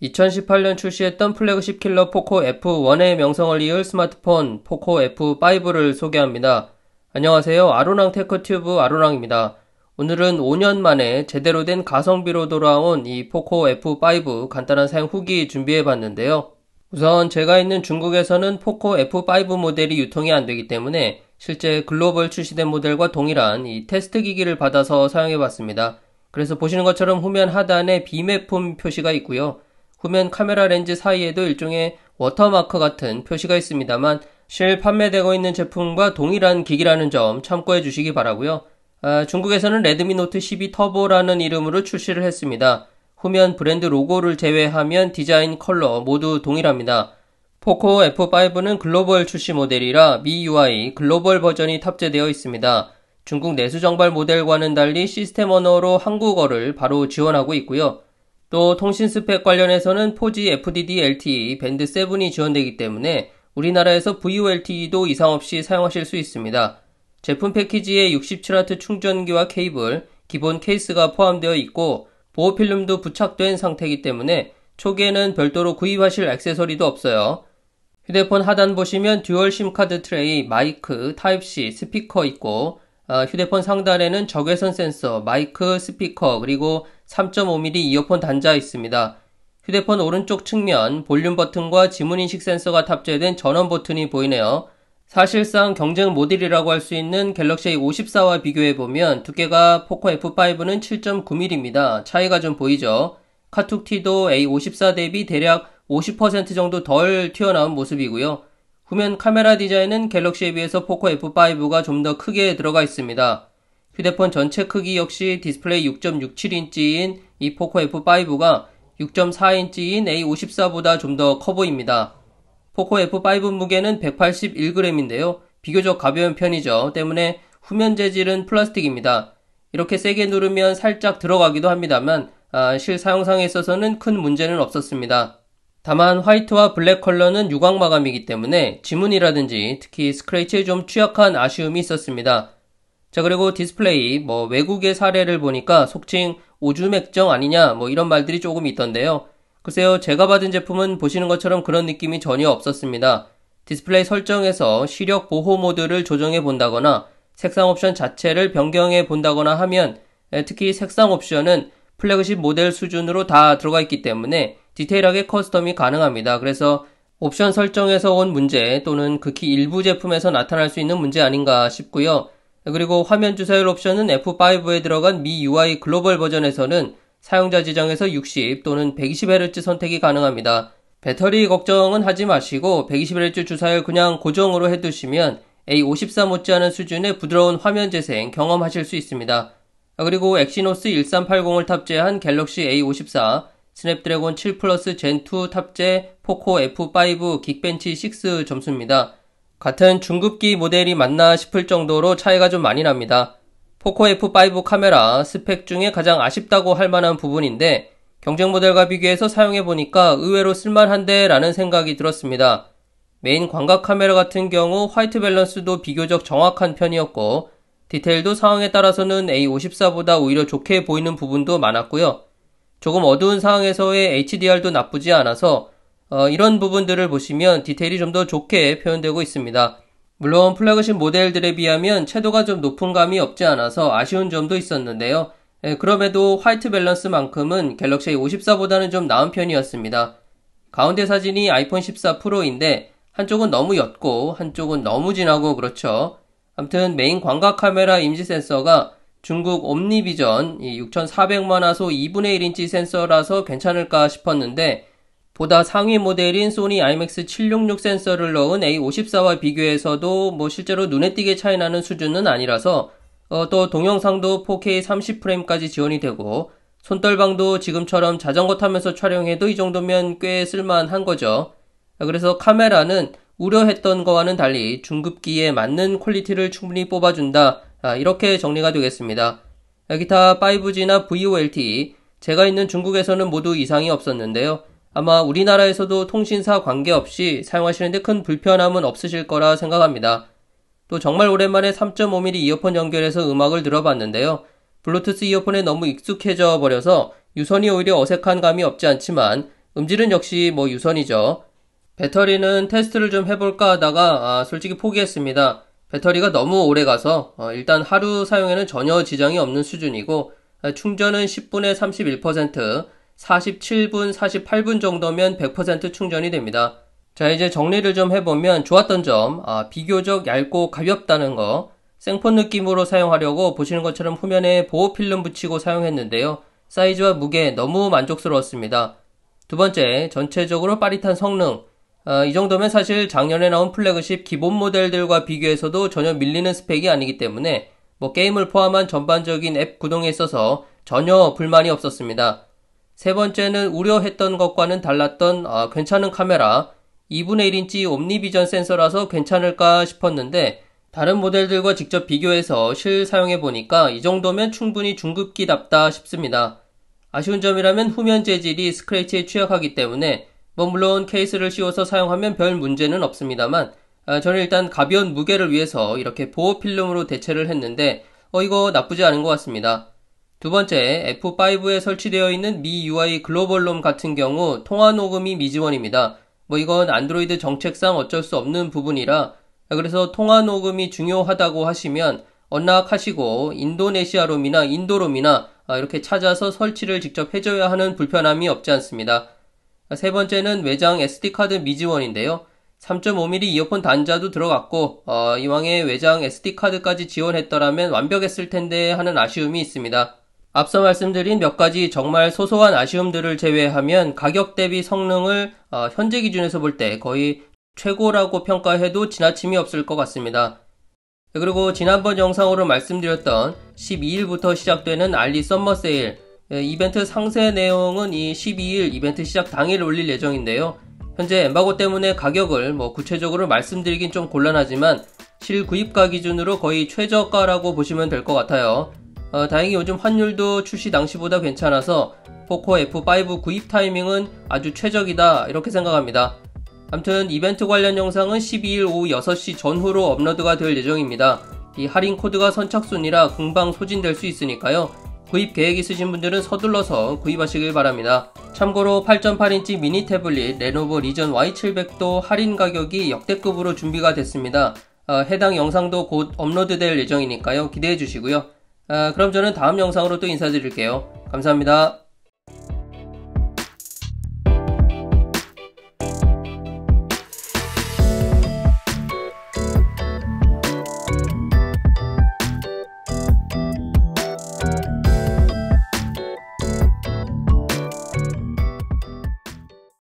2018년 출시했던 플래그십 킬러 포코 F1의 명성을 이을 스마트폰 포코 F5를 소개합니다. 안녕하세요. 아로랑 테크튜브 아로랑입니다. 오늘은 5년 만에 제대로 된 가성비로 돌아온 이 포코 F5 간단한 사용 후기 준비해봤는데요. 우선 제가 있는 중국에서는 포코 F5 모델이 유통이 안 되기 때문에 실제 글로벌 출시된 모델과 동일한 이 테스트 기기를 받아서 사용해봤습니다. 그래서 보시는 것처럼 후면 하단에 비매품 표시가 있고요. 후면 카메라 렌즈 사이에도 일종의 워터마크 같은 표시가 있습니다만 실 판매되고 있는 제품과 동일한 기기라는 점 참고해 주시기 바라고요. 중국에서는 레드미 노트 12 터보라는 이름으로 출시를 했습니다. 후면 브랜드 로고를 제외하면 디자인, 컬러 모두 동일합니다. 포코 F5는 글로벌 출시 모델이라 MIUI 글로벌 버전이 탑재되어 있습니다. 중국 내수 정발 모델과는 달리 시스템 언어로 한국어를 바로 지원하고 있고요. 또 통신 스펙 관련해서는 4G FDD LTE 밴드 7이 지원되기 때문에 우리나라에서 VoLTE도 이상 없이 사용하실 수 있습니다. 제품 패키지에 67W 충전기와 케이블, 기본 케이스가 포함되어 있고 보호 필름도 부착된 상태이기 때문에 초기에는 별도로 구입하실 액세서리도 없어요. 휴대폰 하단 보시면 듀얼 심카드 트레이, 마이크, 타입C, 스피커 있고 휴대폰 상단에는 적외선 센서, 마이크, 스피커, 그리고 3.5mm 이어폰 단자 있습니다. 휴대폰 오른쪽 측면 볼륨 버튼과 지문인식 센서가 탑재된 전원 버튼이 보이네요. 사실상 경쟁 모델이라고 할 수 있는 갤럭시 A54와 비교해보면 두께가 포코 F5는 7.9mm입니다. 차이가 좀 보이죠? 카툭티도 A54 대비 대략 50% 정도 덜 튀어나온 모습이고요. 후면 카메라 디자인은 갤럭시에 비해서 포코 F5가 좀 더 크게 들어가 있습니다. 휴대폰 전체 크기 역시 디스플레이 6.67인치인 이 포코 F5가 6.4인치인 A54보다 좀 더 커 보입니다. 포코 F5 무게는 181g인데요. 비교적 가벼운 편이죠. 때문에 후면 재질은 플라스틱입니다. 이렇게 세게 누르면 살짝 들어가기도 합니다만 실 사용상에 있어서는 큰 문제는 없었습니다. 다만 화이트와 블랙 컬러는 유광 마감이기 때문에 지문이라든지 특히 스크래치에 좀 취약한 아쉬움이 있었습니다. 자, 그리고 디스플레이 외국의 사례를 보니까 속칭 오줌액정 아니냐 이런 말들이 조금 있던데요. 글쎄요, 제가 받은 제품은 보시는 것처럼 그런 느낌이 전혀 없었습니다. 디스플레이 설정에서 시력 보호 모드를 조정해 본다거나 색상 옵션 자체를 변경해 본다거나 하면 특히 색상 옵션은 플래그십 모델 수준으로 다 들어가 있기 때문에 디테일하게 커스텀이 가능합니다. 그래서 옵션 설정에서 온 문제 또는 극히 일부 제품에서 나타날 수 있는 문제 아닌가 싶고요. 그리고 화면 주사율 옵션은 F5에 들어간 MIUI 글로벌 버전에서는 사용자 지정에서 60 또는 120Hz 선택이 가능합니다. 배터리 걱정은 하지 마시고 120Hz 주사율 그냥 고정으로 해두시면 A54 못지않은 수준의 부드러운 화면 재생 경험하실 수 있습니다. 그리고 엑시노스 1380을 탑재한 갤럭시 A54, 스냅드래곤 7 플러스 젠2 탑재 포코 F5 긱벤치 6 점수입니다. 같은 중급기 모델이 맞나 싶을 정도로 차이가 좀 많이 납니다. 포코 F5 카메라 스펙 중에 가장 아쉽다고 할 만한 부분인데 경쟁 모델과 비교해서 사용해보니까 의외로 쓸만한데 라는 생각이 들었습니다. 메인 광각 카메라 같은 경우 화이트 밸런스도 비교적 정확한 편이었고 디테일도 상황에 따라서는 A54보다 오히려 좋게 보이는 부분도 많았고요. 조금 어두운 상황에서의 HDR도 나쁘지 않아서 이런 부분들을 보시면 디테일이 좀 더 좋게 표현되고 있습니다. 물론 플래그십 모델들에 비하면 채도가 좀 높은 감이 없지 않아서 아쉬운 점도 있었는데요. 그럼에도 화이트 밸런스만큼은 갤럭시 A54보다는 좀 나은 편이었습니다. 가운데 사진이 아이폰 14 프로인데 한쪽은 너무 옅고 한쪽은 너무 진하고 그렇죠. 아무튼 메인 광각 카메라 임시 센서가 중국 옴니비전 6400만 화소 2분의 1인치 센서라서 괜찮을까 싶었는데 보다 상위 모델인 소니 IMX766 센서를 넣은 A54와 비교해서도 실제로 눈에 띄게 차이나는 수준은 아니라서 또 동영상도 4K 30프레임까지 지원이 되고 손떨방도 지금처럼 자전거 타면서 촬영해도 이 정도면 꽤 쓸만한 거죠. 그래서 카메라는 우려했던 거와는 달리 중급기에 맞는 퀄리티를 충분히 뽑아준다. 이렇게 정리가 되겠습니다. 기타 5G나 VoLTE, 제가 있는 중국에서는 모두 이상이 없었는데요. 아마 우리나라에서도 통신사 관계없이 사용하시는데 큰 불편함은 없으실 거라 생각합니다. 또 정말 오랜만에 3.5mm 이어폰 연결해서 음악을 들어봤는데요. 블루투스 이어폰에 너무 익숙해져 버려서 유선이 오히려 어색한 감이 없지 않지만 음질은 역시 뭐 유선이죠. 배터리는 테스트를 좀 해볼까 하다가 솔직히 포기했습니다. 배터리가 너무 오래 가서 일단 하루 사용에는 전혀 지장이 없는 수준이고 충전은 10분에 31%, 47분, 48분 정도면 100% 충전이 됩니다. 자, 이제 정리를 좀 해보면 좋았던 점, 비교적 얇고 가볍다는 거, 생폰 느낌으로 사용하려고 보시는 것처럼 후면에 보호 필름 붙이고 사용했는데요. 사이즈와 무게 너무 만족스러웠습니다. 두 번째, 전체적으로 빠릿한 성능. 이 정도면 사실 작년에 나온 플래그십 기본 모델들과 비교해서도 전혀 밀리는 스펙이 아니기 때문에 뭐 게임을 포함한 전반적인 앱 구동에 있어서 전혀 불만이 없었습니다. 세 번째는 우려했던 것과는 달랐던 괜찮은 카메라. 2분의 1인치 옴니비전 센서라서 괜찮을까 싶었는데 다른 모델들과 직접 비교해서 실사용해보니까 이 정도면 충분히 중급기답다 싶습니다. 아쉬운 점이라면 후면 재질이 스크래치에 취약하기 때문에 물론 케이스를 씌워서 사용하면 별 문제는 없습니다만 저는 일단 가벼운 무게를 위해서 이렇게 보호 필름으로 대체를 했는데 이거 나쁘지 않은 것 같습니다. 두 번째, F5에 설치되어 있는 미 UI 글로벌 롬 같은 경우 통화 녹음이 미지원입니다. 이건 안드로이드 정책상 어쩔 수 없는 부분이라 그래서 통화 녹음이 중요하다고 하시면 언락하시고 인도네시아 롬이나 인도롬이나 이렇게 찾아서 설치를 직접 해줘야 하는 불편함이 없지 않습니다. 세 번째는 외장 SD카드 미지원인데요. 3.5mm 이어폰 단자도 들어갔고 이왕에 외장 SD카드까지 지원했더라면 완벽했을 텐데 하는 아쉬움이 있습니다. 앞서 말씀드린 몇 가지 정말 소소한 아쉬움들을 제외하면 가격 대비 성능을 현재 기준에서 볼 때 거의 최고라고 평가해도 지나침이 없을 것 같습니다. 그리고 지난번 영상으로 말씀드렸던 12일부터 시작되는 알리 썸머 세일 이벤트 상세 내용은 이 12일 이벤트 시작 당일 올릴 예정인데요. 현재 엠바고 때문에 가격을 구체적으로 말씀드리긴 좀 곤란하지만 실구입가 기준으로 거의 최저가라고 보시면 될 것 같아요. 다행히 요즘 환율도 출시 당시보다 괜찮아서 포코 F5 구입 타이밍은 아주 최적이다 이렇게 생각합니다. 아무튼 이벤트 관련 영상은 12일 오후 6시 전후로 업로드가 될 예정입니다. 이 할인 코드가 선착순이라 금방 소진될 수 있으니까요. 구입 계획 있으신 분들은 서둘러서 구입하시길 바랍니다. 참고로 8.8인치 미니 태블릿 레노버 리전 Y700도 할인 가격이 역대급으로 준비가 됐습니다. 해당 영상도 곧 업로드될 예정이니까요. 기대해 주시고요. 그럼 저는 다음 영상으로 또 인사드릴게요. 감사합니다.